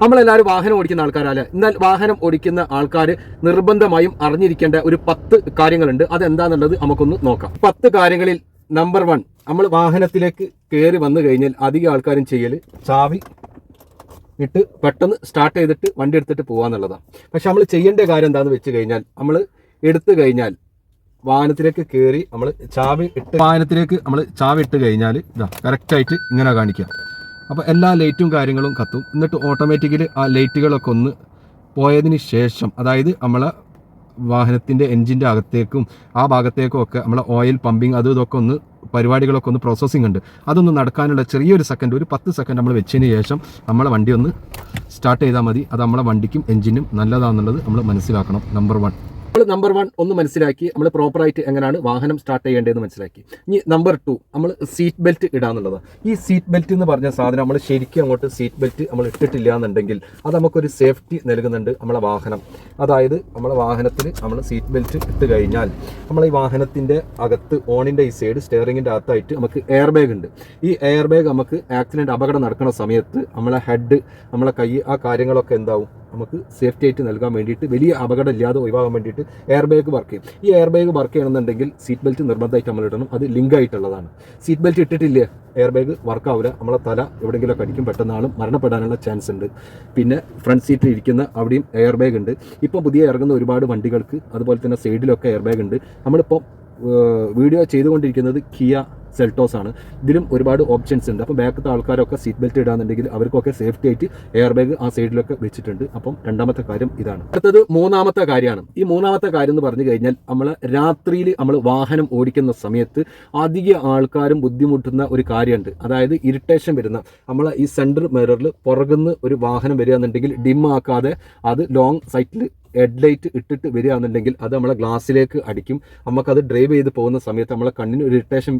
നമ്മളെല്ലാവരും വാഹനം ഓടിക്കുന്ന ആൾക്കാരല്ലേ. എന്നാൽ വാഹനം ഓടിക്കുന്ന ആൾക്കാർ നിർബന്ധമായും അറിഞ്ഞിരിക്കേണ്ട ഒരു 10 കാര്യങ്ങളുണ്ട്. അതെന്താന്നുള്ളത് നമുക്കൊന്ന് നോക്കാം. 10 കാര്യങ്ങളിൽ നമ്പർ 1, നമ്മൾ വാഹനത്തിലേക്ക് കയറി വന്നു കഴിഞ്ഞാൽ അധികം ആൾക്കാരും ചെയ്യൽ ചാവി ഇട്ട് പെട്ടെന്ന് സ്റ്റാർട്ട് ചെയ്തിട്ട് വണ്ടി എടുത്തിട്ട് പോകാന്നുള്ളതാണ്. പക്ഷെ നമ്മൾ ചെയ്യേണ്ട കാര്യം എന്താണെന്ന് വെച്ച് കഴിഞ്ഞാൽ, നമ്മൾ എടുത്തു കഴിഞ്ഞാൽ വാഹനത്തിലേക്ക് കയറി നമ്മൾ ചാവി ഇട്ട് കഴിഞ്ഞാൽ ഇതാ കറക്റ്റായിട്ട് ഇങ്ങനെ കാണിക്കുക. അപ്പോൾ എല്ലാ ലൈറ്റും കാര്യങ്ങളും കത്തും. എന്നിട്ട് ഓട്ടോമാറ്റിക്കലി ആ ലൈറ്റുകളൊക്കെ ഒന്ന് പോയതിന് ശേഷം, അതായത് നമ്മളെ വാഹനത്തിൻ്റെ എൻജിൻ്റെ അകത്തേക്കും ആ ഭാഗത്തേക്കും ഒക്കെ നമ്മളെ ഓയിൽ പമ്പിങ് അതും ഇതൊക്കെ ഒന്ന് പരിപാടികളൊക്കെ ഒന്ന് പ്രോസസ്സിംഗ് ഉണ്ട്. അതൊന്ന് നടക്കാനുള്ള ചെറിയൊരു സെക്കൻഡ്, ഒരു 10 സെക്കൻഡ് നമ്മൾ വെച്ചതിന് ശേഷം നമ്മളെ വണ്ടി ഒന്ന് സ്റ്റാർട്ട് ചെയ്താൽ മതി. അത് നമ്മളെ വണ്ടിക്കും എൻജിനും നല്ലതാണെന്നുള്ളത് നമ്മൾ മനസ്സിലാക്കണം. നമ്പർ 1 നമ്പർ 1 ഒന്ന് മനസ്സിലാക്കി നമ്മൾ പ്രോപ്പറായിട്ട് എങ്ങനെയാണ് വാഹനം സ്റ്റാർട്ട് ചെയ്യേണ്ടതെന്ന് മനസ്സിലാക്കി. ഇനി നമ്പർ 2 നമ്മൾ സീറ്റ് ബെൽറ്റ് ഇടാന്നുള്ളതാണ്. ഈ സീറ്റ് ബെൽറ്റ് എന്ന് പറഞ്ഞ സാധനം നമ്മൾ ശരിക്കും അങ്ങോട്ട് സീറ്റ് ബെൽറ്റ് നമ്മൾ ഇട്ടിട്ടില്ല എന്നുണ്ടെങ്കിൽ അത് നമുക്കൊരു സേഫ്റ്റി നൽകുന്നുണ്ട് നമ്മളെ വാഹനം. അതായത് നമ്മളെ വാഹനത്തിൽ നമ്മൾ സീറ്റ് ബെൽറ്റ് ഇട്ട് കഴിഞ്ഞാൽ നമ്മൾ ഈ വാഹനത്തിൻ്റെ അകത്ത് ഓണിൻ്റെ ഈ സൈഡ് സ്റ്റെയറിങ്ങിൻ്റെ അകത്തായിട്ട് നമുക്ക് എയർ ബാഗ് ഉണ്ട്. ഈ എയർ ബാഗ് നമുക്ക് ആക്സിഡൻറ്റ് അപകടം നടക്കുന്ന സമയത്ത് നമ്മളെ ഹെഡ്, നമ്മളെ കൈ, ആ കാര്യങ്ങളൊക്കെ എന്താവും നമുക്ക് സേഫ്റ്റി ആയിട്ട് നൽകാൻ വേണ്ടിയിട്ട്, വലിയ അപകടം ഇല്ലാതെ ഒഴിവാകാൻ വേണ്ടിയിട്ട് എയർ ബാഗ് വർക്ക് ചെയ്യും. ഈ എയർ ബാഗ് വർക്ക് ചെയ്യണമെന്നുണ്ടെങ്കിൽ സീറ്റ് ബെൽറ്റ് നിർബന്ധമായിട്ട് നമ്മൾ ഇടണം. അത് ലിങ്ക് ആയിട്ടുള്ളതാണ്. സീറ്റ് ബെൽറ്റ് ഇട്ടിട്ടില്ലേ എയർ ബാഗ് വർക്കാവില്ല. നമ്മളെ തല എവിടെയെങ്കിലുമൊക്കെ അടിക്കും, പെട്ടെന്ന് ആളും മരണപ്പെടാനുള്ള ചാൻസ് ഉണ്ട്. പിന്നെ ഫ്രണ്ട് സീറ്റിൽ ഇരിക്കുന്ന അവിടെയും എയർ ബാഗ് ഉണ്ട്. ഇപ്പോൾ പുതിയ ഇറങ്ങുന്ന ഒരുപാട് വണ്ടികൾക്ക് അതുപോലെ തന്നെ സൈഡിലൊക്കെ എയർ ബാഗ് ഉണ്ട്. നമ്മളിപ്പോൾ വീഡിയോ ചെയ്തുകൊണ്ടിരിക്കുന്നത് കിയ സെൽട്ടോസ് ആണ്. ഇതിലും ഒരുപാട് ഓപ്ഷൻസ് ഉണ്ട്. അപ്പം ബാക്കത്തെ ആൾക്കാരൊക്കെ സീറ്റ് ബെൽറ്റ് ഇടാന്നുണ്ടെങ്കിൽ അവർക്കൊക്കെ സേഫ്റ്റി ആയിട്ട് എയർ ബാഗ് ആ സൈഡിലൊക്കെ വെച്ചിട്ടുണ്ട്. അപ്പം രണ്ടാമത്തെ കാര്യം ഇതാണ്. അടുത്തത് മൂന്നാമത്തെ കാര്യമാണ്. ഈ മൂന്നാമത്തെ കാര്യം എന്ന് പറഞ്ഞു കഴിഞ്ഞാൽ, നമ്മൾ രാത്രിയിൽ നമ്മൾ വാഹനം ഓടിക്കുന്ന സമയത്ത് അധിക ആൾക്കാരും ബുദ്ധിമുട്ടുന്ന ഒരു കാര്യമുണ്ട്. അതായത് ഇറിറ്റേഷൻ വരുന്ന നമ്മളെ ഈ സെൻറ്റർ മിററിൽ പുറകുന്ന് ഒരു വാഹനം വരികയാണെന്നുണ്ടെങ്കിൽ ഡിം ആക്കാതെ അത് ലോങ് സൈറ്റിൽ ഹെഡ്ലൈറ്റ് ഇട്ടിട്ട് വരികയാണെന്നുണ്ടെങ്കിൽ അത് നമ്മളെ ഗ്ലാസ്സിലേക്ക് അടിക്കും. നമുക്കത് ഡ്രൈവ് ചെയ്ത് പോകുന്ന സമയത്ത് നമ്മളെ കണ്ണിന് ഒരു ഇറിറ്റേഷൻ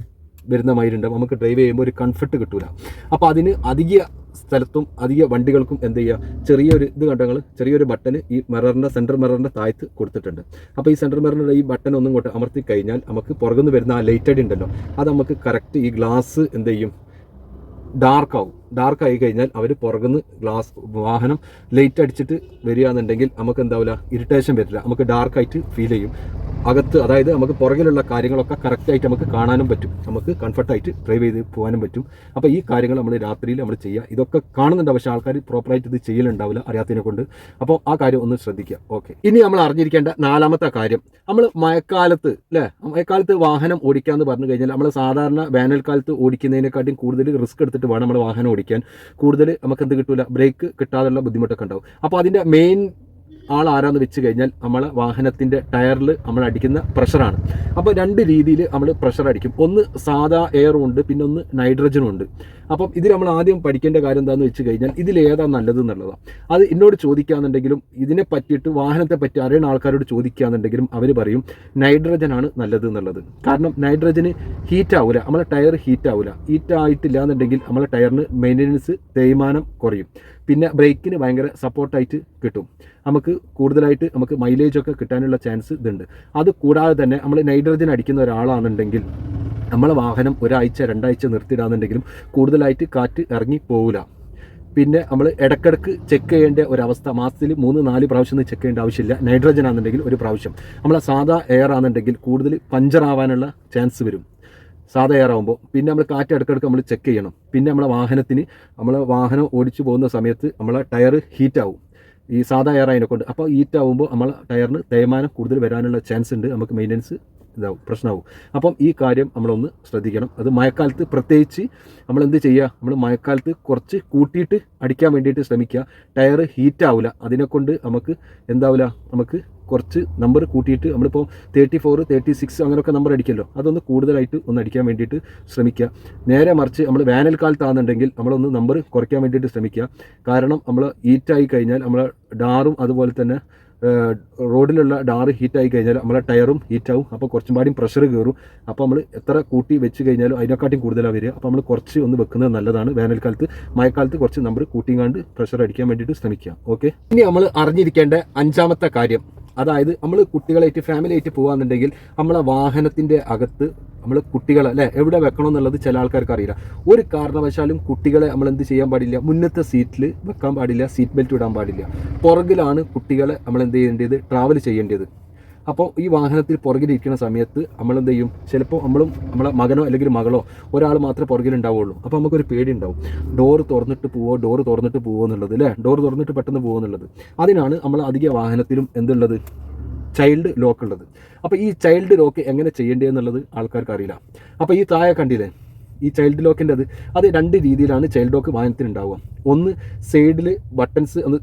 വരുന്ന മാതിരിണ്ടാവും. നമുക്ക് ഡ്രൈവ് ചെയ്യുമ്പോൾ ഒരു കംഫർട്ട് കിട്ടൂല. അപ്പോൾ അതിന് അധിക സ്ഥലത്തും അധിക വണ്ടികൾക്കും എന്ത് ചെയ്യുക, ചെറിയൊരു ഇത് കണ്ടങ്ങൾ, ചെറിയൊരു ബട്ടന് ഈ മിററിൻ്റെ സെൻറ്റർ മിററിൻ്റെ താഴത്ത് കൊടുത്തിട്ടുണ്ട്. അപ്പോൾ ഈ സെൻറ്റർ മിററിൻ്റെ ഈ ബട്ടൺ ഒന്നും ഇങ്ങോട്ട് അമർത്തി കഴിഞ്ഞാൽ നമുക്ക് പുറകുന്ന് വരുന്ന ആ ലൈറ്റ് അടി ഉണ്ടല്ലോ, അത് നമുക്ക് കറക്റ്റ് ഈ ഗ്ലാസ് എന്ത് ചെയ്യും, ഡാർക്കായി കഴിഞ്ഞാൽ അവർ പുറകുന്ന് വാഹനം ലൈറ്റ് അടിച്ചിട്ട് വരികയാണെന്നുണ്ടെങ്കിൽ നമുക്ക് എന്താവില്ല, ഇറിറ്റേഷൻ വരില്ല. നമുക്ക് ഡാർക്കായിട്ട് ഫീൽ ചെയ്യും അകത്ത്. അതായത് നമുക്ക് പുറകിലുള്ള കാര്യങ്ങളൊക്കെ കറക്റ്റായിട്ട് നമുക്ക് കാണാനും പറ്റും, നമുക്ക് കംഫർട്ടായിട്ട് ഡ്രൈവ് ചെയ്ത് പോകാനും പറ്റും. അപ്പോൾ ഈ കാര്യങ്ങൾ നമ്മൾ രാത്രിയിൽ നമ്മൾ ചെയ്യുക. ഇതൊക്കെ കാണുന്നുണ്ട്, പക്ഷേ ആൾക്കാർ പ്രോപ്പറായിട്ട് ഇത് ചെയ്യലുണ്ടാവില്ല അറിയാത്തതിനെ കൊണ്ട്. അപ്പോൾ ആ കാര്യം ഒന്ന് ശ്രദ്ധിക്കുക. ഓക്കെ, ഇനി നമ്മൾ അറിഞ്ഞിരിക്കേണ്ട നാലാമത്തെ കാര്യം, നമ്മൾ മഴക്കാലത്ത് വാഹനം ഓടിക്കാമെന്ന് പറഞ്ഞു കഴിഞ്ഞാൽ നമ്മൾ സാധാരണ വേനൽക്കാലത്ത് ഓടിക്കുന്നതിനെക്കാട്ടും കൂടുതൽ റിസ്ക് എടുത്തിട്ട് വേണം നമ്മൾ വാഹനം ഓടിക്കാൻ. കൂടുതൽ നമുക്ക് എന്ത് കിട്ടില്ല, ബ്രേക്ക് കിട്ടാതെയുള്ള ബുദ്ധിമുട്ടൊക്കെ ഉണ്ടാവും. അപ്പോൾ അതിൻ്റെ മെയിൻ ആരാന്ന് വെച്ച് കഴിഞ്ഞാൽ നമ്മളെ വാഹനത്തിൻ്റെ ടയറിൽ നമ്മൾ അടിക്കുന്ന പ്രഷറാണ്. അപ്പോൾ 2 രീതിയിൽ നമ്മൾ പ്രഷർ അടിക്കും. ഒന്ന് സാധാ എയറും ഉണ്ട്, പിന്നെ ഒന്ന് നൈട്രജനും ഉണ്ട്. അപ്പം ഇതിൽ നമ്മൾ ആദ്യം പഠിക്കേണ്ട കാര്യം എന്താണെന്ന് വെച്ച് കഴിഞ്ഞാൽ, ഇതിലേതാണ് നല്ലത് എന്നുള്ളതാണ്. അത് എന്നോട് ചോദിക്കുകയാണെന്നുണ്ടെങ്കിലും ഇതിനെ പറ്റിയിട്ട് വാഹനത്തെ പറ്റി അറിയുന്ന ആൾക്കാരോട് ചോദിക്കുകയാണെന്നുണ്ടെങ്കിലും അവർ പറയും നൈട്രജനാണ് നല്ലത് എന്നുള്ളത്. കാരണം നൈട്രജന് ഹീറ്റ് ആവില്ല, നമ്മളെ ടയർ ഹീറ്റ് ആവില്ല. ഹീറ്റ് ആയിട്ടില്ല എന്നുണ്ടെങ്കിൽ നമ്മളെ ടയറിന് മെയിൻ്റനൻസ് തേയ്മാനം കുറയും. പിന്നെ ബ്രേക്കിന് ഭയങ്കര സപ്പോർട്ടായിട്ട് കിട്ടും. നമുക്ക് കൂടുതലായിട്ട് നമുക്ക് മൈലേജൊക്കെ കിട്ടാനുള്ള ചാൻസ് ഇതുണ്ട്. അത് കൂടാതെ തന്നെ നമ്മൾ നൈട്രജൻ അടിക്കുന്ന ഒരാളാണെന്നുണ്ടെങ്കിൽ നമ്മളെ വാഹനം 1 ആഴ്ച 2 ആഴ്ച നിർത്തിയിടാന്നുണ്ടെങ്കിലും കൂടുതലായിട്ട് കാറ്റ് ഇറങ്ങി പോവില്ല. പിന്നെ നമ്മൾ ഇടയ്ക്കിടയ്ക്ക് ചെക്ക് ചെയ്യേണ്ട ഒരവസ്ഥ, മാസത്തിൽ 3-4 പ്രാവശ്യം ചെക്ക് ചെയ്യേണ്ട ആവശ്യമില്ല. നൈട്രജൻ ആണെന്നുണ്ടെങ്കിൽ 1 പ്രാവശ്യം. നമ്മളെ സാധാ എയർ ആണെന്നുണ്ടെങ്കിൽ കൂടുതൽ പഞ്ചർ ആവാനുള്ള ചാൻസ് വരും സാധാ എയർ ആകുമ്പോൾ. പിന്നെ നമ്മൾ കാറ്റ് ഇടയ്ക്കിടയ്ക്ക് നമ്മൾ ചെക്ക് ചെയ്യണം. പിന്നെ നമ്മളെ വാഹനം ഓടിച്ചു പോകുന്ന സമയത്ത് നമ്മളെ ടയർ ഹീറ്റാവും, ഈ സാധാ എയർ അതിനെക്കൊണ്ട്. അപ്പോൾ ഹീറ്റാവുമ്പോൾ നമ്മളെ ടയറിന് തേയ്മാനം കൂടുതൽ വരാനുള്ള ചാൻസ് ഉണ്ട്, നമുക്ക് മെയിൻ്റനൻസ് പ്രശ്നമാവും. അപ്പം ഈ കാര്യം നമ്മളൊന്ന് ശ്രദ്ധിക്കണം. അത് മഴക്കാലത്ത് പ്രത്യേകിച്ച് നമ്മൾ എന്ത് ചെയ്യുക, നമ്മൾ മഴക്കാലത്ത് കുറച്ച് കൂട്ടിയിട്ട് അടിക്കാൻ വേണ്ടിയിട്ട് ശ്രമിക്കുക. ടയർ ഹീറ്റാവില്ല, അതിനെക്കൊണ്ട് നമുക്ക് എന്താവില്ല, നമുക്ക് കുറച്ച് നമ്പർ കൂട്ടിയിട്ട് നമ്മളിപ്പോൾ 34, 36 അങ്ങനെയൊക്കെ നമ്പർ അടിക്കുമല്ലോ, അതൊന്ന് കൂടുതലായിട്ട് ഒന്ന് അടിക്കാൻ വേണ്ടിയിട്ട് ശ്രമിക്കുക. നേരെ മറിച്ച് നമ്മൾ വേനൽക്കാലത്താണെന്നുണ്ടെങ്കിൽ നമ്മളൊന്ന് നമ്പർ കുറയ്ക്കാൻ വേണ്ടിയിട്ട് ശ്രമിക്കുക. കാരണം നമ്മൾ ഹീറ്റായി കഴിഞ്ഞാൽ നമ്മളെ ഡാറും അതുപോലെ തന്നെ റോഡിലുള്ള ഡാറ് ഹീറ്റായി കഴിഞ്ഞാൽ നമ്മളെ ടയറും ഹീറ്റാവും. അപ്പോൾ കുറച്ചും പാടിയും പ്രഷർ കയറും. അപ്പോൾ നമ്മൾ എത്ര കൂട്ടി വെച്ച് കഴിഞ്ഞാലും അതിനെക്കാട്ടിയും കൂടുതലാണ് വരിക. അപ്പോൾ നമ്മൾ കുറച്ച് ഒന്ന് വെക്കുന്നത് നല്ലതാണ് വേനൽക്കാലത്ത്. മഴക്കാലത്ത് കുറച്ച് നമ്പർ കൂട്ടിങ്ങാണ്ട് പ്രഷർ അടിക്കാൻ വേണ്ടിയിട്ട് ശ്രമിക്കുക. ഓക്കെ, ഇനി നമ്മൾ അറിഞ്ഞിരിക്കേണ്ട 5ാമത്തെ കാര്യം, അതായത് നമ്മൾ കുട്ടികളായിട്ട് ഫാമിലി ആയിട്ട് പോകാന്നുണ്ടെങ്കിൽ നമ്മളെ വാഹനത്തിൻ്റെ അകത്ത് നമ്മൾ കുട്ടികളെ അല്ലേ എവിടെ വെക്കണം എന്നുള്ളത് ചില ആൾക്കാർക്ക് അറിയില്ല. ഒരു കാരണവശാലും കുട്ടികളെ നമ്മൾ എന്ത് ചെയ്യാൻ പാടില്ല, മുന്നത്തെ സീറ്റിൽ വെക്കാൻ പാടില്ല, സീറ്റ് ബെൽറ്റ് ഇടാൻ പാടില്ല. പുറകിലാണ് കുട്ടികളെ നമ്മൾ എന്ത് ചെയ്യേണ്ടത്, ട്രാവൽ ചെയ്യേണ്ടത്. അപ്പോൾ ഈ വാഹനത്തിൽ പുറകിലിരിക്കുന്ന സമയത്ത് നമ്മൾ എന്ത് ചെയ്യും, ചിലപ്പോൾ നമ്മളെ മകനോ അല്ലെങ്കിൽ മകളോ ഒരാൾ മാത്രമേ പുറകിലുണ്ടാവുള്ളൂ. അപ്പോൾ നമുക്കൊരു പേടി ഉണ്ടാവും, ഡോറ് തുറന്നിട്ട് പോവോ എന്നുള്ളത് അല്ലേ, ഡോറ് തുറന്നിട്ട് പെട്ടെന്ന് പോകുമോ എന്നുള്ളത്. അതിനാണ് നമ്മൾ അധിക വാഹനത്തിലും എന്തുള്ളത്, ചൈൽഡ് ലോക്ക് ഉള്ളത്. അപ്പോൾ ഈ ചൈൽഡ് ലോക്ക് എങ്ങനെ ചെയ്യേണ്ടതെന്നുള്ളത് ആൾക്കാർക്ക് അറിയില്ല. അപ്പോൾ ഈ താഴെ കണ്ടില്ലേ ഈ ചൈൽഡ് ലോക്കിൻ്റെ അത് 2 രീതിയിലാണ് ചൈൽഡ് ലോക്ക് വാഹനത്തിന് ഉണ്ടാവുക. ഒന്ന് സൈഡിൽ ബട്ടൺസ് ഒന്ന്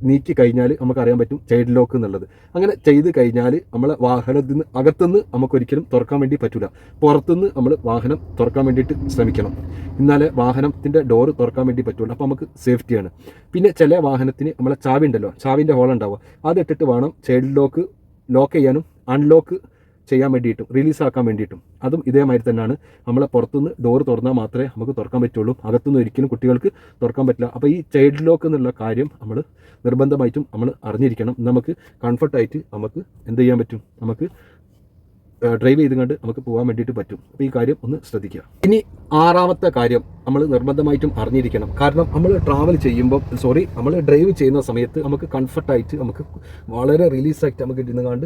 നീക്കി കഴിഞ്ഞാൽ നമുക്കറിയാൻ പറ്റും ചൈൽഡ് ലോക്ക് എന്നുള്ളത്. അങ്ങനെ ചെയ്ത് കഴിഞ്ഞാൽ നമ്മളെ വാഹനത്തിന് അകത്തുനിന്ന് നമുക്കൊരിക്കലും തുറക്കാൻ വേണ്ടി പറ്റില്ല, പുറത്തുനിന്ന് നമ്മൾ വാഹനം തുറക്കാൻ വേണ്ടിയിട്ട് ശ്രമിക്കണം, എന്നാലേ വാഹനത്തിൻ്റെ ഡോറ് തുറക്കാൻ വേണ്ടി പറ്റുള്ളൂ. അപ്പോൾ നമുക്ക് സേഫ്റ്റിയാണ്. പിന്നെ ചില വാഹനത്തിന് നമ്മളെ ചാവി ഉണ്ടല്ലോ, ചാവിൻ്റെ ഹോൾ ഉണ്ടാവുക, അതിട്ടിട്ട് വേണം ചൈൽഡ് ലോക്ക് ചെയ്യാനും അൺലോക്ക് ചെയ്യാൻ വേണ്ടിയിട്ടും റിലീസാക്കാൻ വേണ്ടിയിട്ടും. അതും ഇതേമാതിരി തന്നെയാണ്. നമ്മളെ പുറത്തുനിന്ന് ഡോറ് തുറന്നാൽ മാത്രമേ നമുക്ക് തുറക്കാൻ പറ്റുള്ളൂ, അകത്തുനിന്ന് ഒരിക്കലും കുട്ടികൾക്ക് തുറക്കാൻ പറ്റില്ല. അപ്പോൾ ഈ ചൈൽഡ് ലോക്ക് എന്നുള്ള കാര്യം നമ്മൾ നിർബന്ധമായിട്ടും നമ്മൾ അറിഞ്ഞിരിക്കണം. നമുക്ക് കംഫർട്ടായിട്ട് നമുക്ക് എന്ത് ചെയ്യാൻ പറ്റും, നമുക്ക് ഡ്രൈവ് ചെയ്തുകൊണ്ട് നമുക്ക് പോകാൻ വേണ്ടിയിട്ട് പറ്റും. അപ്പോൾ ഈ കാര്യം ഒന്ന് ശ്രദ്ധിക്കുക. ഇനി 6ാമത്തെ കാര്യം നമ്മൾ നിർബന്ധമായിട്ടും അറിഞ്ഞിരിക്കണം. കാരണം നമ്മൾ ട്രാവൽ ചെയ്യുമ്പോൾ നമ്മൾ ഡ്രൈവ് ചെയ്യുന്ന സമയത്ത് നമുക്ക് കംഫർട്ടായിട്ട് നമുക്ക് വളരെ റിലീസായിട്ട് നമുക്ക് ഇരുന്നുകൊണ്ട്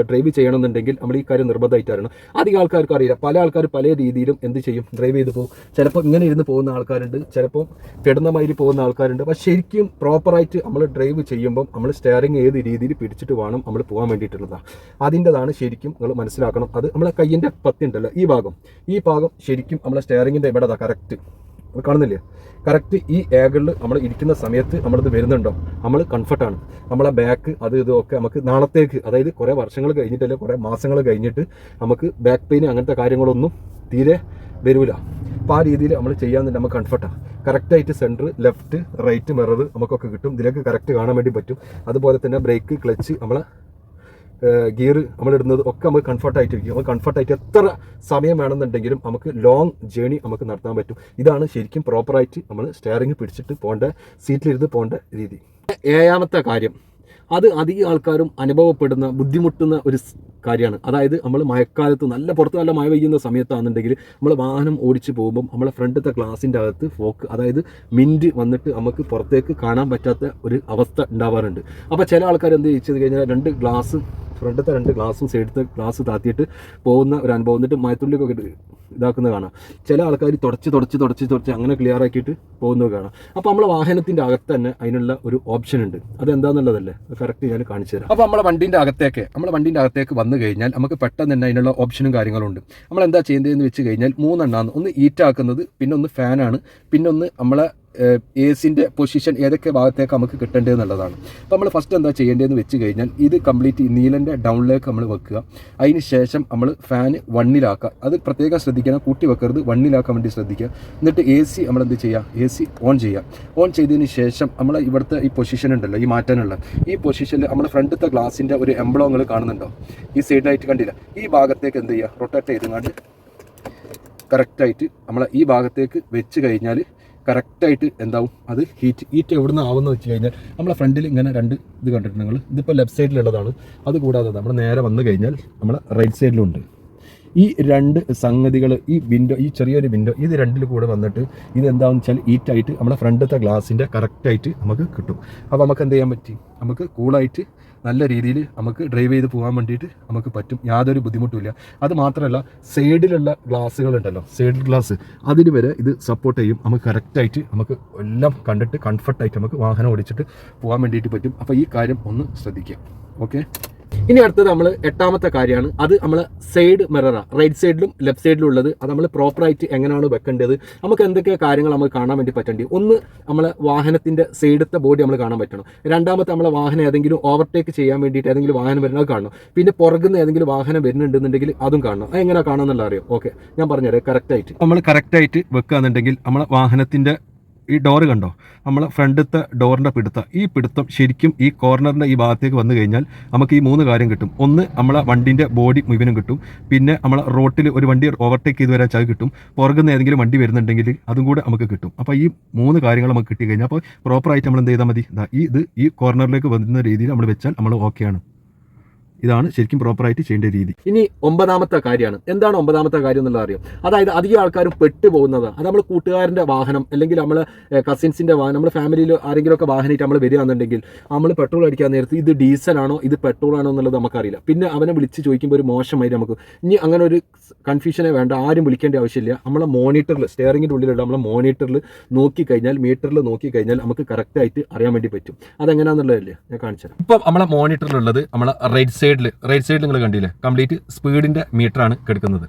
ഡ്രൈവ് ചെയ്യണമെന്നുണ്ടെങ്കിൽ നമ്മൾ ഈ കാര്യം നിർബന്ധമായിട്ട് അറിയണം. അധികം ആൾക്കാർക്ക് അറിയില്ല. പല ആൾക്കാർ പല രീതിയിലും എന്ത് ചെയ്യും, ഡ്രൈവ് ചെയ്ത് പോകും. ചിലപ്പോൾ ഇങ്ങനെ ഇരുന്ന് പോകുന്ന ആൾക്കാരുണ്ട്, ചിലപ്പോൾ പെടുന്നമാതിരി പോകുന്ന ആൾക്കാരുണ്ട്. പക്ഷേ ശരിക്കും പ്രോപ്പറായിട്ട് നമ്മൾ ഡ്രൈവ് ചെയ്യുമ്പോൾ നമ്മൾ സ്റ്റെയറിങ് ഏത് രീതിയിൽ പിടിച്ചിട്ട് വേണം നമ്മൾ പോകാൻ വേണ്ടിയിട്ടുള്ളതാണ്. അതിൻ്റെതാണ് ശരിക്കും നിങ്ങൾ മനസ്സിലാക്കണം. അത് നമ്മളെ കയ്യിൻ്റെ പത്തി ഉണ്ടല്ലോ, ഈ ഭാഗം ശരിക്കും നമ്മളെ സ്റ്റെയറിങ്ങിൻ്റെ ഇവിടെ കറക്റ്റ് കാണുന്നില്ലേ, കറക്റ്റ് ഈ ഏകളിൽ നമ്മൾ ഇരിക്കുന്ന സമയത്ത് നമ്മളിത് വരുന്നുണ്ടോ, നമ്മൾ കംഫർട്ടാണ്. നമ്മളെ ബാക്ക് ഇതൊക്കെ നമുക്ക് നാളത്തേക്ക്, അതായത് കുറേ വർഷങ്ങൾ കഴിഞ്ഞിട്ടല്ലേ കുറേ മാസങ്ങൾ കഴിഞ്ഞിട്ട് നമുക്ക് ബാക്ക് പെയിൻ അങ്ങനത്തെ കാര്യങ്ങളൊന്നും തീരെ വരില്ല. അപ്പോൾ ആ രീതിയിൽ നമ്മൾ ചെയ്യാമെന്നുണ്ടെങ്കിൽ നമുക്ക് കംഫർട്ടാണ്. കറക്റ്റായിട്ട് സെൻറ്റർ, ലെഫ്റ്റ്, റൈറ്റ് മിറർ നമുക്കൊക്കെ കിട്ടും. ഇതിലേക്ക് കറക്റ്റ് കാണാൻ വേണ്ടി പറ്റും. അതുപോലെ തന്നെ ബ്രേക്ക്, ക്ലച്ച്, നമ്മളെ ഗിയർ നമ്മളിടുന്നത് ഒക്കെ നമുക്ക് കംഫർട്ടായിട്ടിരിക്കും. നമുക്ക് കംഫർട്ടായിട്ട് എത്ര സമയം വേണമെന്നുണ്ടെങ്കിലും നമുക്ക് ലോങ് ജേണി നമുക്ക് നടത്താൻ പറ്റും. ഇതാണ് ശരിക്കും പ്രോപ്പറായിട്ട് നമ്മൾ സ്റ്റെയറിങ് പിടിച്ചിട്ട് പോകേണ്ട, സീറ്റിലിരുന്ന് പോകേണ്ട രീതി. 7ാമത്തെ കാര്യം, അത് അധികം ആൾക്കാരും അനുഭവപ്പെടുന്ന ബുദ്ധിമുട്ടുന്ന ഒരു കാര്യമാണ്. അതായത് നമ്മൾ മഴക്കാലത്ത് പുറത്ത് നല്ല മഴ പെയ്യുന്ന സമയത്താണെന്നുണ്ടെങ്കിൽ നമ്മൾ വാഹനം ഓടിച്ച് പോകുമ്പം നമ്മളെ ഫ്രണ്ടത്തെ ഗ്ലാസിൻ്റെ അകത്ത് ഫോക്ക്, അതായത് മിൻറ്റ് വന്നിട്ട് നമുക്ക് പുറത്തേക്ക് കാണാൻ പറ്റാത്ത ഒരു അവസ്ഥ ഉണ്ടാവാറുണ്ട്. അപ്പോൾ ചില ആൾക്കാർ എന്ത് ചെയ്ത് കഴിഞ്ഞാൽ ഫ്രണ്ടത്തെ 2 ഗ്ലാസും സൈഡത്തെ ഗ്ലാസ് താത്തിയിട്ട് പോകുന്ന ഒരു അനുഭവം, എന്നിട്ട് മഴത്തുള്ളിലൊക്കെ ഇതാക്കുന്നത് കാണാം. ചില ആൾക്കാർ തുടച്ച് അങ്ങനെ ക്ലിയർ ആക്കിയിട്ട് പോകുന്നത് കാണാം. അപ്പോൾ നമ്മളെ വാഹനത്തിൻ്റെ അകത്ത് തന്നെ അതിനുള്ള ഒരു ഓപ്ഷൻ ഉണ്ട്. അതെന്താണെന്നുള്ളതല്ലേ കറക്റ്റ് ഞാൻ കാണിച്ചു തരാം. അപ്പോൾ നമ്മളെ വണ്ടീൻ്റെ അകത്തേക്ക് വന്നു കഴിഞ്ഞാൽ നമുക്ക് പെട്ടെന്ന് തന്നെ അതിനുള്ള ഓപ്ഷനും കാര്യങ്ങളും ഉണ്ട്. നമ്മൾ എന്താ ചെയ്യേണ്ടതെന്ന് വെച്ച് കഴിഞ്ഞാൽ 3 എണ്ണമാണ്. ഒന്ന് ഹീറ്റാക്കുന്നത്, പിന്നെ ഒന്ന് ഫാനാണ്, പിന്നെ ഒന്ന് നമ്മളെ എസിൻ്റെ പൊസിഷൻ ഏതൊക്കെ ഭാഗത്തേക്ക് നമുക്ക് കിട്ടേണ്ടതെന്നുള്ളതാണ്. അപ്പോൾ നമ്മൾ ഫസ്റ്റ് എന്താ ചെയ്യേണ്ടതെന്ന് വെച്ച് കഴിഞ്ഞാൽ ഇത് കംപ്ലീറ്റ് നീലൻ്റെ ഡൗണിലേക്ക് നമ്മൾ വെക്കുക. അതിന് ശേഷം നമ്മൾ ഫാന് 1-ലാക്കുക. അത് പ്രത്യേകം ശ്രദ്ധിക്കണം, കൂട്ടി വെക്കരുത്, 1-ലാക്കാൻ വേണ്ടി ശ്രദ്ധിക്കുക. എന്നിട്ട് AC നമ്മൾ എന്ത് ചെയ്യുക, AC ഓൺ ചെയ്തതിന് ശേഷം നമ്മൾ ഇവിടുത്തെ ഈ പൊസിഷൻ ഉണ്ടല്ലോ, ഈ മാറ്റാനുള്ള ഈ പൊസിഷനിൽ നമ്മൾ ഫ്രണ്ടത്തെ ഗ്ലാസിൻ്റെ ഒരു എംബ്ലോങ്ങൾ കാണുന്നുണ്ടോ, ഈ സൈഡായിട്ട് കണ്ടില്ല, ഈ ഭാഗത്തേക്ക് എന്ത് ചെയ്യുക, റൊട്ടേറ്റ് ചെയ്തുകൊണ്ട് കറക്റ്റായിട്ട് നമ്മൾ ഈ ഭാഗത്തേക്ക് വെച്ച് കഴിഞ്ഞാൽ കറക്റ്റായിട്ട് എന്താവും, അത് ഹീറ്റ് എവിടെ നിന്ന് ആവുമെന്ന് വെച്ച് കഴിഞ്ഞാൽ നമ്മളെ ഫ്രണ്ടിൽ ഇങ്ങനെ 2 ഇത് കണ്ടിട്ടുണ്ട് നിങ്ങൾ. ഇതിപ്പോൾ ലെഫ്റ്റ് സൈഡിലുള്ളതാണ്. അതുകൂടാതെ നമ്മൾ നേരെ വന്നു കഴിഞ്ഞാൽ നമ്മളെ റൈറ്റ് സൈഡിലുണ്ട്. ഈ 2 സംഗതികൾ, ഈ ചെറിയൊരു വിൻഡോ, ഇത് 2 കൂടെ വന്നിട്ട് ഇതെന്താണെന്ന് വെച്ചാൽ ഹീറ്റായിട്ട് നമ്മളെ ഫ്രണ്ടത്തെ ഗ്ലാസിൻ്റെ കറക്റ്റായിട്ട് നമുക്ക് കിട്ടും. അപ്പോൾ നമുക്ക് എന്ത് ചെയ്യാൻ പറ്റി, നമുക്ക് കൂളായിട്ട് നല്ല രീതിയിൽ നമുക്ക് ഡ്രൈവ് ചെയ്ത് പോകാൻ വേണ്ടിയിട്ട് നമുക്ക് പറ്റും. യാതൊരു ബുദ്ധിമുട്ടുമില്ല. അത് മാത്രമല്ല സൈഡിലുള്ള ഗ്ലാസ്സുകളുണ്ടല്ലോ, സൈഡ് ഗ്ലാസ്, അതിന് വരെ ഇത് സപ്പോർട്ട് ചെയ്യും. നമുക്ക് കറക്റ്റായിട്ട് നമുക്ക് എല്ലാം കണ്ടിട്ട് കംഫർട്ടായിട്ട് നമുക്ക് വാഹനം ഓടിച്ചിട്ട് പോകാൻ വേണ്ടിയിട്ട് പറ്റും. അപ്പോൾ ഈ കാര്യം ഒന്ന് ശ്രദ്ധിക്കുക. ഓക്കെ, ഇനി അടുത്തത് നമ്മൾ 8ാമത്തെ കാര്യമാണ്. അത് നമ്മൾ സൈഡ് മിററാണ്, റൈറ്റ് സൈഡിലും ലെഫ്റ്റ് സൈഡിലും ഉള്ളത്. അത് നമ്മൾ പ്രോപ്പറായിട്ട് എങ്ങനെയാണ് വെക്കേണ്ടത്, നമുക്ക് എന്തൊക്കെ കാര്യങ്ങൾ നമുക്ക് കാണാൻ വേണ്ടി പറ്റേണ്ടി. ഒന്ന്, നമ്മളെ വാഹനത്തിൻ്റെ സൈഡത്തെ ബോഡി നമ്മൾ കാണാൻ പറ്റണം. 2ാമത്തെ നമ്മളെ വാഹനം ഏതെങ്കിലും ഓവർടേക്ക് ചെയ്യാൻ വേണ്ടിയിട്ട് ഏതെങ്കിലും വാഹനം വരുന്നത് കാണണം. പിന്നെ പുറകുന്ന ഏതെങ്കിലും വാഹനം വരുന്നുണ്ടെന്നുണ്ടെങ്കിൽ അതും കാണണം. അത് എങ്ങനെ കാണാമെന്നുള്ള അറിയാം. ഓക്കെ, ഞാൻ പറഞ്ഞുതരാം. കറക്റ്റായിട്ട് വെക്കുകയെന്നുണ്ടെങ്കിൽ നമ്മളെ വാഹനത്തിൻ്റെ ഈ ഡോറ് കണ്ടോ, നമ്മളെ ഫ്രണ്ടത്തെ ഡോറിൻ്റെ ഈ പിടുത്തം ശരിക്കും ഈ കോർണറിൻ്റെ ഈ ഭാഗത്തേക്ക് വന്നു കഴിഞ്ഞാൽ നമുക്ക് ഈ 3 കാര്യം കിട്ടും. ഒന്ന്, നമ്മളെ വണ്ടിൻ്റെ ബോഡി മുഴുവനും കിട്ടും. പിന്നെ നമ്മളെ റോട്ടിൽ ഒരു വണ്ടി ഓവർടേക്ക് ചെയ്ത് വരാൻ അത് കിട്ടും. പുറകുന്ന ഏതെങ്കിലും വണ്ടി വരുന്നുണ്ടെങ്കിൽ അതും കൂടെ നമുക്ക് കിട്ടും. അപ്പോൾ ഈ 3 കാര്യങ്ങൾ നമുക്ക് കിട്ടി കഴിഞ്ഞാൽ അപ്പോൾ പ്രോപ്പറായിട്ട് നമ്മൾ എന്ത് ചെയ്താൽ മതി, ഈ കോർണറിലേക്ക് വരുന്ന രീതിയിൽ നമ്മൾ വെച്ചാൽ നമ്മൾ ഓക്കെയാണ്. ഇതാണ് ശരിക്കും പ്രോപ്പറായിട്ട് ചെയ്യേണ്ട രീതി. ഇനി 9ാമത്തെ കാര്യമാണ്. എന്താണ് 9ാമത്തെ കാര്യം എന്നുള്ളത് അറിയാം. അതായത് അധികം ആൾക്കാരും പെട്ടുപോകുന്നത് അത് നമ്മൾ കൂട്ടുകാരൻ്റെ വാഹനം അല്ലെങ്കിൽ നമ്മൾ കസിൻസിൻ്റെ വാഹനം, നമ്മുടെ ഫാമിലിയിൽ ആരെങ്കിലുമൊക്കെ വാഹനമായിട്ട് നമ്മൾ വരികയാണെന്നുണ്ടെങ്കിൽ നമ്മൾ പെട്രോൾ അടിക്കാൻ നേരത്ത് ഇത് ഡീസലാണോ ഇത് പെട്രോളാണോ എന്നുള്ളത് നമുക്കറിയില്ല. പിന്നെ അവനെ വിളിച്ച് ചോദിക്കുമ്പോൾ ഒരു മോശമായിട്ട് നമുക്ക് ഇനി അങ്ങനെ ഒരു കൺഫ്യൂഷനെ വേണ്ട, ആരും വിളിക്കേണ്ട ആവശ്യമില്ല. നമ്മളെ മോണിറ്ററിൽ സ്റ്റെയറിങ്ങിൻ്റെ ഉള്ളിലുള്ള നമ്മളെ മോണിറ്ററിൽ നോക്കിക്കഴിഞ്ഞാൽ, മീറ്ററിൽ നോക്കിക്കഴിഞ്ഞാൽ നമുക്ക് കറക്റ്റായിട്ട് അറിയാൻ വേണ്ടി പറ്റും. അതെങ്ങനെയാണെന്നുള്ളതല്ലേ ഞാൻ കാണിച്ചു തരാം. ഇപ്പം നമ്മളെ മോണിറ്ററിലുള്ളത് നമ്മളെ റൈറ്റ് സൈഡിൽ നിങ്ങൾ കണ്ടില്ലേ, കംപ്ലീറ്റ് സ്പീഡിൻ്റെ മീറ്ററാണ് കിടക്കുന്നത്.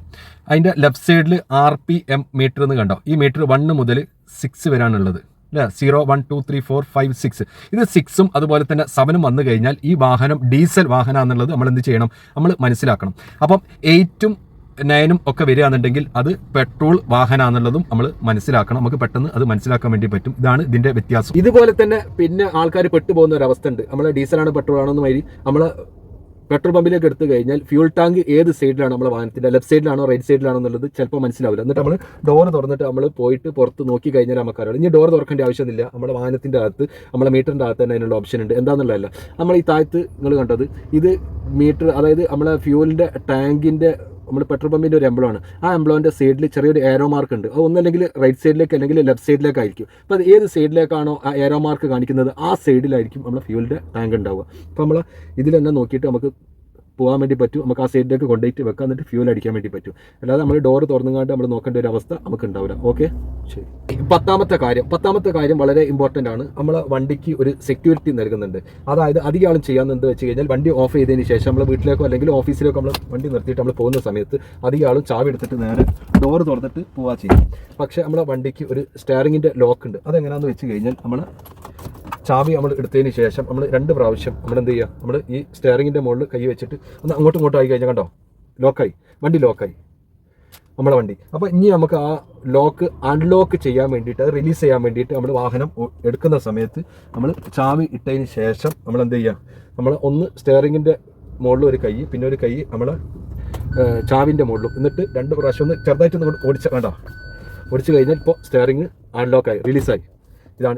അതിൻ്റെ ലെഫ്റ്റ് സൈഡിൽ RPM മീറ്റർ എന്ന് കണ്ടോ, ഈ മീറ്റർ 1 മുതൽ 6 വരാനുള്ളത് അല്ലേ, 0 1 2 3 4 5 6. ഇത് 6ഉം അതുപോലെ തന്നെ 7ഉം വന്നു കഴിഞ്ഞാൽ ഈ വാഹനം ഡീസൽ വാഹനമാണെന്നുള്ളത് നമ്മൾ എന്ത് ചെയ്യണം, നമ്മൾ മനസ്സിലാക്കണം. അപ്പം 8ഉം 9ഉം ഒക്കെ വരികയാണെന്നുണ്ടെങ്കിൽ അത് പെട്രോൾ വാഹനമാണെന്നുള്ളതും നമ്മൾ മനസ്സിലാക്കണം. നമുക്ക് പെട്ടെന്ന് അത് മനസ്സിലാക്കാൻ വേണ്ടി പറ്റും. ഇതാണ് ഇതിൻ്റെ വ്യത്യാസം. ഇതുപോലെ തന്നെ പിന്നെ ആൾക്കാർ പെട്ടുപോകുന്ന ഒരു അവസ്ഥ ഉണ്ട്. നമ്മൾ ഡീസലാണോ പെട്രോൾ ആണോ എന്ന് മാതിരി നമ്മൾ പെട്രോൾ പമ്പിലേക്ക് എടുത്തു കഴിഞ്ഞാൽ ഫ്യൂൾ ടാങ്ക് ഏത് സൈഡിലാണ് നമ്മുടെ വാഹനത്തിൻ്റെ, ലെഫ്റ്റ് സൈഡിലാണോ റൈറ്റ് സൈഡിലാണോ എന്നുള്ളത് ചിലപ്പോൾ മനസ്സിലാവില്ല. എന്നിട്ട് നമ്മൾ ഡോർ തുറന്നിട്ട് നമ്മൾ പോയിട്ട് പുറത്ത് നോക്കി കഴിഞ്ഞാൽ നമുക്കറിയാം. ഇനി ഡോർ തുറക്കേണ്ട ആവശ്യമില്ല. നമ്മുടെ വാഹനത്തിൻ്റെ അകത്ത്, നമ്മുടെ മീറ്ററിൻ്റെ അകത്ത് തന്നെ അതിനുള്ള ഓപ്ഷൻ ഉണ്ട്. എന്താണെന്നുള്ളതല്ല, നമ്മൾ ഈ താഴത്ത് നിങ്ങൾ കണ്ടത് ഇത് മീറ്റർ, അതായത് നമ്മളെ ഫ്യൂലിൻ്റെ ടാങ്കിൻ്റെ നമ്മൾ പെട്രോൾ പമ്പിൻ്റെ ഒരു എംബ്ലമാണ്. ആ എംബ്ലോൻ്റെ സൈഡിൽ ചെറിയൊരു ഏരോ മാർക്ക് ഉണ്ട്. അത് ഒന്നല്ലെങ്കിൽ റൈറ്റ് സൈഡിലേക്ക് അല്ലെങ്കിൽ ലെഫ്റ്റ് സൈഡിലേക്കായിരിക്കും. അപ്പോൾ അത് ഏത് സൈഡിലേക്കാണോ ആ ഏരോ മാർക്ക് കാണിക്കുന്നത് ആ സൈഡിലായിരിക്കും നമ്മുടെ ഫ്യൂലിൻ്റെ ടാങ്ക് ഉണ്ടാവുക. അപ്പോൾ നമ്മൾ ഇതിൽ തന്നെ നോക്കിയിട്ട് നമുക്ക് പോകാൻ വേണ്ടി പറ്റും. നമുക്ക് ആ സൈഡിലേക്ക് കൊണ്ടുപോയിട്ട് വെക്കാൻ, എന്നിട്ട് ഫ്യൂൽ അടിക്കാൻ വേണ്ടി പറ്റും. അല്ലാതെ നമ്മൾ ഡോർ തുറന്നുകൊണ്ട് നമ്മൾ നോക്കേണ്ട ഒരു അവസ്ഥ നമുക്ക് ഉണ്ടാവില്ല. ഓക്കെ, ശരി. 10ാമത്തെ കാര്യം വളരെ ഇമ്പോർട്ടൻ്റ് ആണ്. നമ്മളെ വണ്ടിക്ക് ഒരു സെക്യൂരിറ്റി നൽകുന്നുണ്ട്. അതായത് അധികം ആളും ചെയ്യാമെന്ന് വെച്ച് കഴിഞ്ഞാൽ വണ്ടി ഓഫ് ചെയ്തതിന് ശേഷം നമ്മൾ വീട്ടിലേക്കോ അല്ലെങ്കിൽ ഓഫീസിലേക്കോ നമ്മൾ വണ്ടി നിർത്തിയിട്ട് നമ്മൾ പോകുന്ന സമയത്ത് അധികം ആളും ചാവി എടുത്തിട്ട് നേരെ ഡോർ തുറന്നിട്ട് പോവുക ചെയ്യും. പക്ഷേ നമ്മളെ വണ്ടിക്ക് ഒരു സ്റ്റെയറിങ്ങിൻ്റെ ലോക്ക് ഉണ്ട്. അതെങ്ങനെയാണെന്ന് വെച്ച് കഴിഞ്ഞാൽ നമ്മൾ ചാവി നമ്മൾ എടുത്തതിന് ശേഷം നമ്മൾ 2 പ്രാവശ്യം നമ്മൾ എന്ത് ചെയ്യുക, നമ്മൾ ഈ സ്റ്റെയറിങ്ങിൻ്റെ മുകളിൽ കൈ വെച്ചിട്ട് ഒന്ന് അങ്ങോട്ടും ഇങ്ങോട്ടും ആയി കഴിഞ്ഞാൽ കണ്ടോ ലോക്കായി, വണ്ടി ലോക്കായി നമ്മളെ വണ്ടി. അപ്പോൾ ഇനി നമുക്ക് ആ ലോക്ക് അൺലോക്ക് ചെയ്യാൻ വേണ്ടിയിട്ട്, അത് റിലീസ് ചെയ്യാൻ വേണ്ടിയിട്ട് നമ്മൾ വാഹനം എടുക്കുന്ന സമയത്ത് നമ്മൾ ചാവി ഇട്ടതിന് ശേഷം നമ്മൾ എന്ത് ചെയ്യുക, നമ്മൾ ഒന്ന് സ്റ്റെയറിങ്ങിൻ്റെ മുകളിൽ ഒരു കൈ, പിന്നെ ഒരു കൈ നമ്മളെ ചാവിൻ്റെ മുകളിലും, എന്നിട്ട് 2 പ്രാവശ്യം ഒന്ന് ചെറുതായിട്ടൊന്ന് ഓടിച്ച് കഴിഞ്ഞാൽ ഇപ്പോൾ സ്റ്റെയറിങ് അൺലോക്കായി, റിലീസായി.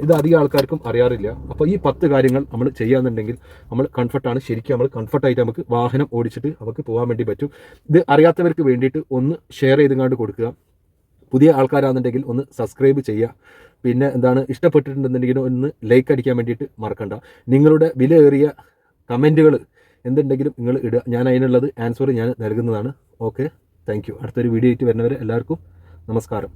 ഇത് അധികം ആൾക്കാർക്കും അറിയാറില്ല. അപ്പോൾ ഈ 10 കാര്യങ്ങൾ നമ്മൾ ചെയ്യാന്നുണ്ടെങ്കിൽ നമ്മൾ കംഫർട്ടാണ്. ശരിക്കും നമ്മൾ കംഫർട്ടായിട്ട് നമുക്ക് വാഹനം ഓടിച്ചിട്ട് നമുക്ക് പോകാൻ വേണ്ടി പറ്റും. ഇത് അറിയാത്തവർക്ക് വേണ്ടിയിട്ട് ഒന്ന് ഷെയർ ചെയ്തുകൊണ്ട് കൊടുക്കുക. പുതിയ ആൾക്കാരാണെന്നുണ്ടെങ്കിൽ ഒന്ന് സബ്സ്ക്രൈബ് ചെയ്യുക. പിന്നെ എന്താണ്, ഇഷ്ടപ്പെട്ടിട്ടുണ്ടെന്നുണ്ടെങ്കിൽ ഒന്ന് ലൈക്ക് അടിക്കാൻ വേണ്ടിയിട്ട് മറക്കണ്ട. നിങ്ങളുടെ വിലയേറിയ കമൻറ്റുകൾ എന്തുണ്ടെങ്കിലും നിങ്ങൾ ഇടുക. ഞാൻ അതിനുള്ളത് ആൻസർ ഞാൻ നൽകുന്നതാണ്. Okay, thank you. അടുത്തൊരു വീഡിയോ ആയിട്ട് വരുന്നവരെ എല്ലാവർക്കും നമസ്കാരം.